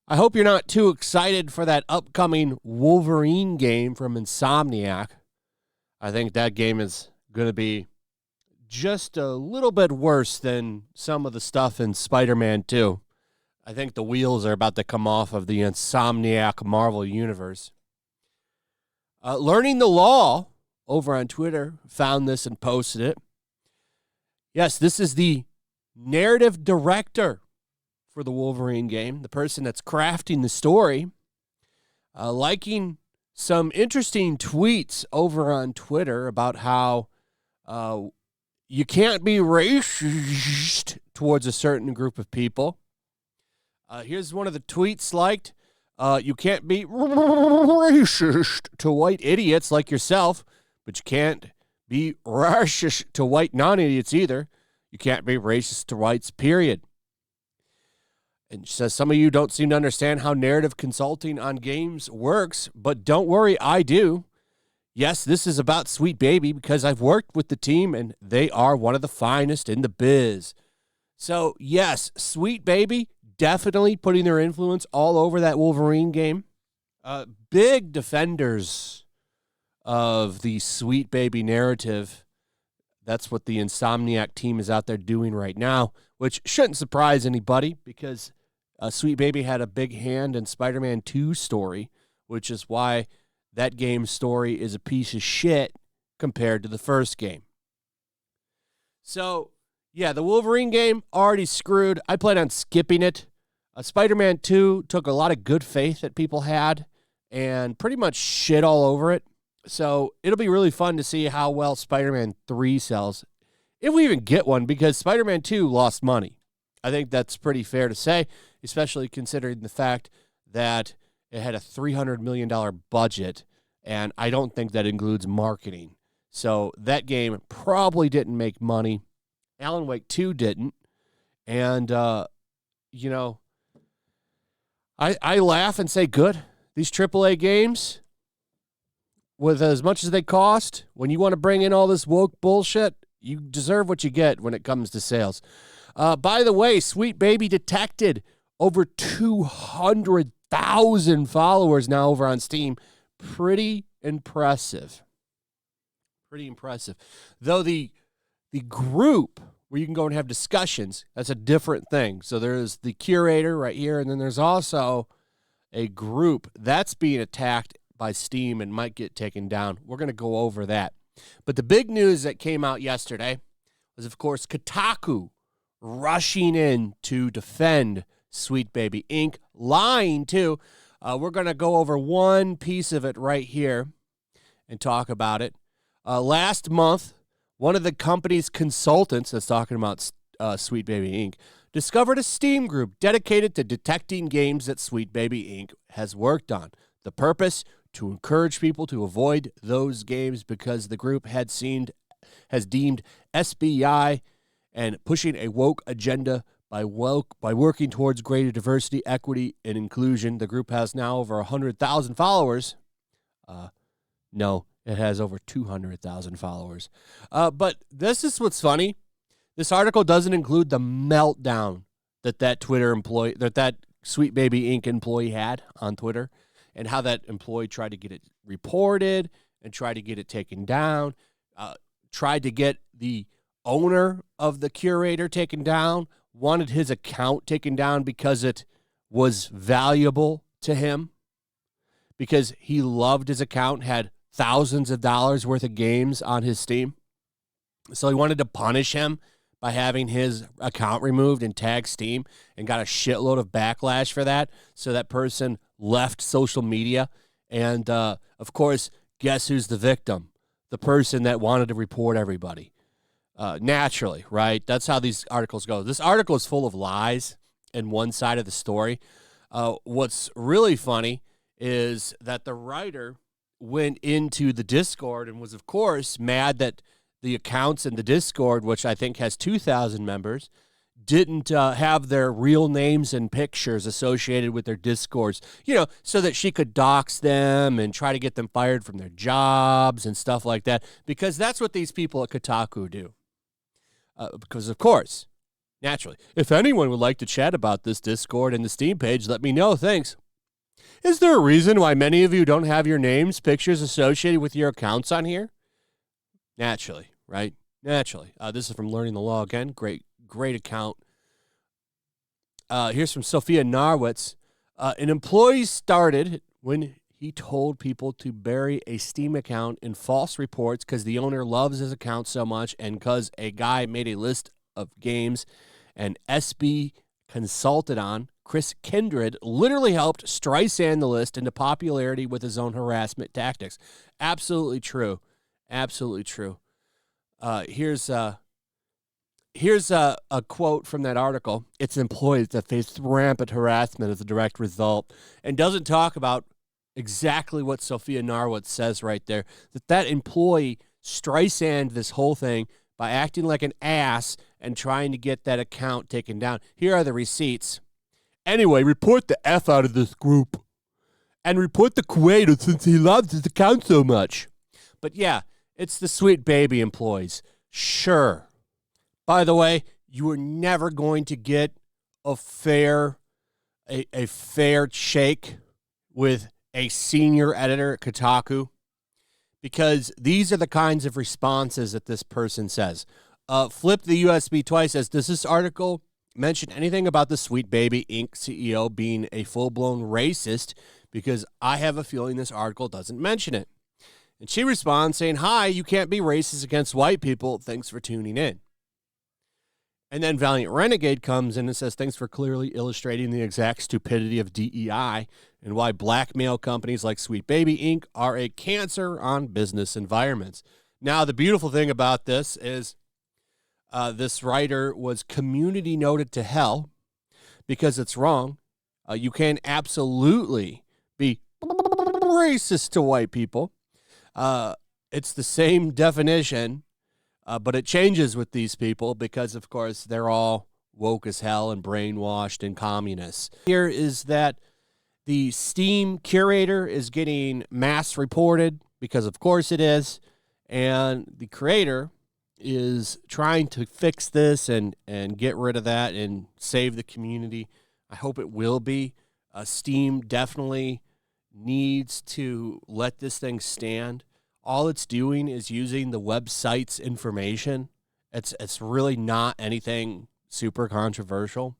I hope you're not too excited for that upcoming Wolverine game from Insomniac. I think that game is going to be just a little bit worse than some of the stuff in Spider-Man 2. I think the wheels are about to come off of the Insomniac Marvel Universe. Learning the Law over on Twitter found this and posted it. Yes, this is the narrative director for the Wolverine game, the person that's crafting the story, liking some interesting tweets over on Twitter about how you can't be racist towards a certain group of people. Here's one of the tweets liked. You can't be racist to white idiots like yourself, but you can't be racist to white non-idiots either. You can't be racist to whites, period. And she says, some of you don't seem to understand how narrative consulting on games works, but don't worry, I do. Yes, this is about Sweet Baby because I've worked with the team and they are one of the finest in the biz. So, yes, Sweet Baby definitely putting their influence all over that Wolverine game. Big defenders of the Sweet Baby narrative. That's what the Insomniac team is out there doing right now, which shouldn't surprise anybody because Sweet Baby had a big hand in Spider-Man 2 story, which is why that game's story is a piece of shit compared to the first game. So, yeah, the Wolverine game, already screwed. I plan on skipping it. Spider-Man 2 took a lot of good faith that people had and pretty much shit all over it. So it'll be really fun to see how well Spider-Man 3 sells, if we even get one, because Spider-Man 2 lost money. I think that's pretty fair to say, especially considering the fact that it had a $300 million budget, and I don't think that includes marketing. So that game probably didn't make money. Alan Wake 2 didn't. And, you know, I laugh and say, good. These AAA games, with as much as they cost, when you want to bring in all this woke bullshit, you deserve what you get when it comes to sales. By the way, Sweet Baby detected over 200,000 followers now over on Steam. Pretty impressive. Pretty impressive. Though the group where you can go and have discussions, that's a different thing. So there's the curator right here, and then there's also a group that's being attacked by Steam and might get taken down. We're going to go over that. But the big news that came out yesterday was, of course, Kotaku rushing in to defend Sweet Baby Inc., lying too. We're going to go over one piece of it right here and talk about it. Last month, one of the company's consultants that's talking about Sweet Baby Inc. discovered a Steam group dedicated to detecting games that Sweet Baby Inc. has worked on. The purpose? To encourage people to avoid those games because the group has deemed SBI and pushing a woke agenda by working towards greater diversity, equity, and inclusion. The group has now over 100,000 followers. No, it has over 200,000 followers. But this is what's funny. This article doesn't include the meltdown that Twitter employee, that Sweet Baby Inc. employee had on Twitter, and how that employee tried to get it reported and tried to get it taken down, tried to get the owner of the curator taken down, wanted his account taken down because it was valuable to him, because he loved his account, had thousands of dollars worth of games on his Steam. So he wanted to punish him by having his account removed and tagged Steam, and got a shitload of backlash for that. So that person left social media. And, of course, guess who's the victim? The person that wanted to report everybody. Naturally, right? That's how these articles go. This article is full of lies in one side of the story. What's really funny is that the writer went into the Discord and was, of course, mad that the accounts in the Discord, which I think has 2,000 members, didn't have their real names and pictures associated with their Discords, so that she could dox them and try to get them fired from their jobs and stuff like that, because that's what these people at Kotaku do. Because, of course, naturally, if anyone would like to chat about this Discord and the Steam page, let me know. Thanks. Is there a reason why many of you don't have your names, pictures associated with your accounts on here? Naturally, right? Naturally. This is from Learning the Law again. Great account. Here's from Sophia Narwitz. An employee started when he told people to bury a Steam account in false reports because the owner loves his account so much, and because a guy made a list of games and SB consulted on. Chris Kindred literally helped Streisand the list into popularity with his own harassment tactics. Absolutely true. Absolutely true. Here's a quote from that article. It's employees that faced rampant harassment as a direct result, and doesn't talk about exactly what Sophia Narwitz says right there, that employee Streisand this whole thing by acting like an ass and trying to get that account taken down. Here are the receipts. Anyway, report the F out of this group. And report the creator since he loves his account so much. But yeah, it's the Sweet Baby employees. Sure. By the way, you are never going to get a fair shake with a senior editor at Kotaku, because these are the kinds of responses that this person says. Flip the USB twice says, does this article mention anything about the Sweet Baby Inc. CEO being a full-blown racist? Because I have a feeling this article doesn't mention it. And she responds saying, hi, you can't be racist against white people. Thanks for tuning in. And then Valiant Renegade comes in and says, thanks for clearly illustrating the exact stupidity of DEI and why blackmail companies like Sweet Baby Inc. are a cancer on business environments. Now, the beautiful thing about this is this writer was community noted to hell because it's wrong. You can absolutely be racist to white people. It's the same definition, but it changes with these people because, of course, they're all woke as hell and brainwashed and communists. Here is that the Steam curator is getting mass reported because, of course, it is, and the creator is trying to fix this and get rid of that and save the community. I hope it will be. Steam definitely needs to let this thing stand. All it's doing is using the website's information. It's really not anything super controversial.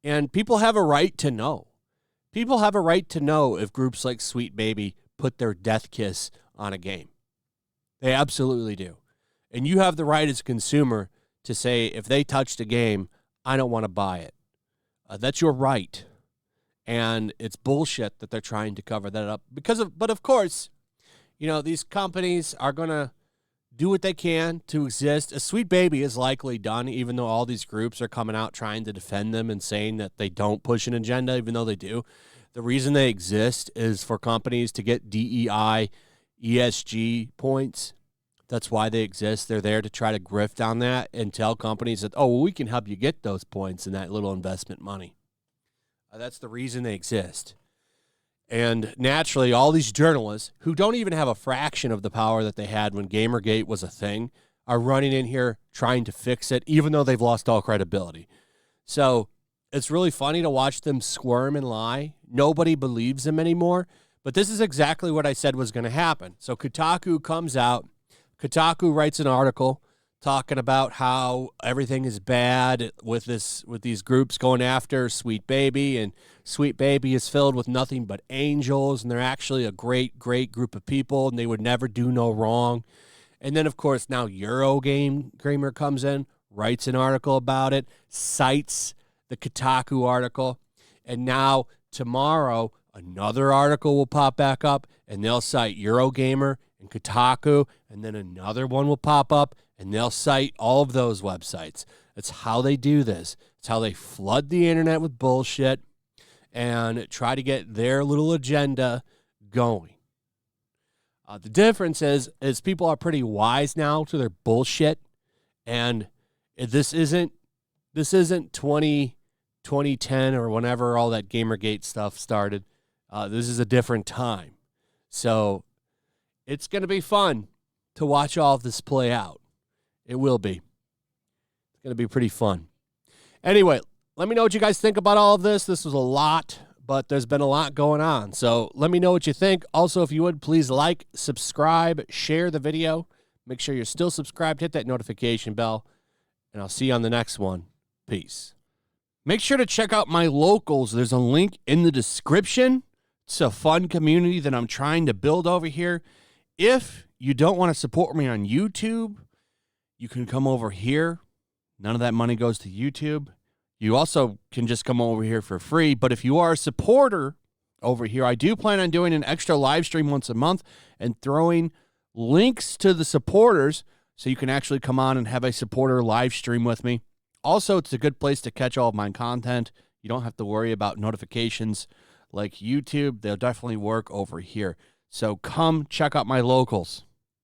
And people have a right to know. People have a right to know if groups like Sweet Baby put their death kiss on a game. They absolutely do. And you have the right as a consumer to say, if they touched a game, I don't want to buy it. That's your right. And it's bullshit that they're trying to cover that up. But of course, these companies are going to do what they can to exist. A Sweet Baby is likely done, even though all these groups are coming out trying to defend them and saying that they don't push an agenda, even though they do. The reason they exist is for companies to get DEI, ESG points. That's why they exist. They're there to try to grift on that and tell companies that, we can help you get those points and that little investment money. That's the reason they exist. And naturally, all these journalists who don't even have a fraction of the power that they had when Gamergate was a thing are running in here trying to fix it, even though they've lost all credibility. So it's really funny to watch them squirm and lie. Nobody believes them anymore. But this is exactly what I said was going to happen. So Kotaku comes out. Kotaku writes an article talking about how everything is bad with these groups going after Sweet Baby, and Sweet Baby is filled with nothing but angels, and they're actually a great, great group of people, and they would never do no wrong. And then, of course, now Eurogamer comes in, writes an article about it, cites the Kotaku article, and now tomorrow another article will pop back up, and they'll cite Eurogamer and Kotaku, and then another one will pop up, and they'll cite all of those websites. That's how they do this. It's how they flood the internet with bullshit and try to get their little agenda going. The difference is people are pretty wise now to their bullshit, and this isn't this isn't 2010 or whenever all that Gamergate stuff started. This is a different time. So it's going to be fun to watch all of this play out. It will be. It's going to be pretty fun. Anyway, let me know what you guys think about all of this. This was a lot, but there's been a lot going on. So let me know what you think. Also, if you would, please like, subscribe, share the video. Make sure you're still subscribed. Hit that notification bell. And I'll see you on the next one. Peace. Make sure to check out my locals. There's a link in the description. It's a fun community that I'm trying to build over here. If you don't want to support me on YouTube, you can come over here. None of that money goes to YouTube. You also can just come over here for free. But if you are a supporter over here, I do plan on doing an extra live stream once a month and throwing links to the supporters so you can actually come on and have a supporter live stream with me. Also, it's a good place to catch all of my content. You don't have to worry about notifications like YouTube. They'll definitely work over here. So come check out my locals.